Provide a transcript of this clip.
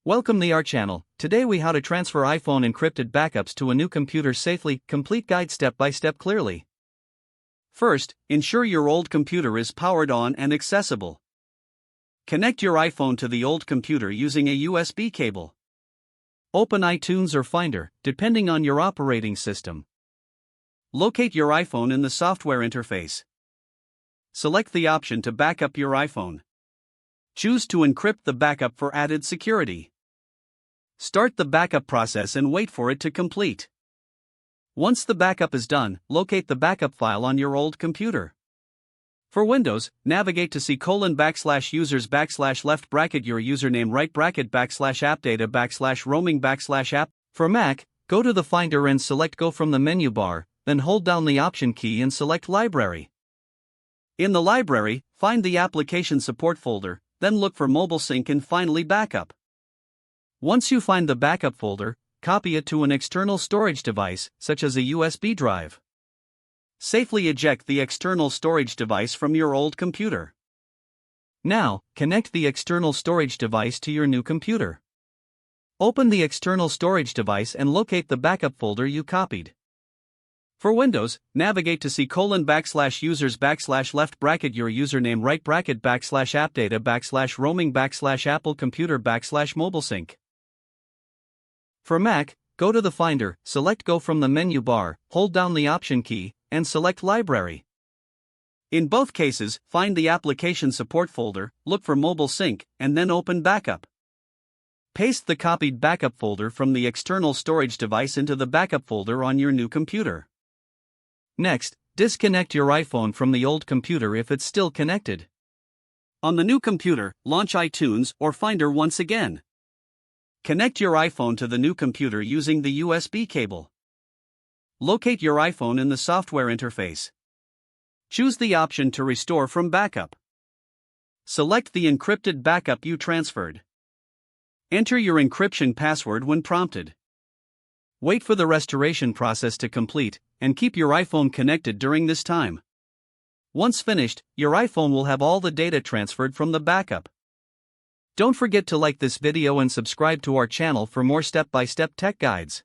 Welcome to our channel. Today we how to transfer iPhone encrypted backups to a new computer safely. Complete guide step by step clearly. First, ensure your old computer is powered on and accessible. Connect your iPhone to the old computer using a USB cable. Open iTunes or Finder, depending on your operating system. Locate your iPhone in the software interface. Select the option to back up your iPhone. Choose to encrypt the backup for added security. Start the backup process and wait for it to complete. Once the backup is done, locate the backup file on your old computer. For Windows, navigate to c:\users\left bracket your username right bracket /appdata/roaming/app. For Mac, go to the Finder and select Go from the menu bar, then hold down the Option key and select Library. In the library, find the Application Support folder, then look for Mobile Sync and finally Backup. Once you find the backup folder, copy it to an external storage device, such as a USB drive. Safely eject the external storage device from your old computer. Now, connect the external storage device to your new computer. Open the external storage device and locate the backup folder you copied. For Windows, navigate to c:\users\left bracket your username right bracket /appdata/roaming/apple computer/mobile sync. For Mac, go to the Finder, select Go from the menu bar, hold down the Option key, and select Library. In both cases, find the Application Support folder, look for Mobile Sync, and then open Backup. Paste the copied backup folder from the external storage device into the backup folder on your new computer. Next, disconnect your iPhone from the old computer if it's still connected. On the new computer, launch iTunes or Finder once again. Connect your iPhone to the new computer using the USB cable. Locate your iPhone in the software interface. Choose the option to restore from backup. Select the encrypted backup you transferred. Enter your encryption password when prompted. Wait for the restoration process to complete, and keep your iPhone connected during this time. Once finished, your iPhone will have all the data transferred from the backup. Don't forget to like this video and subscribe to our channel for more step-by-step tech guides.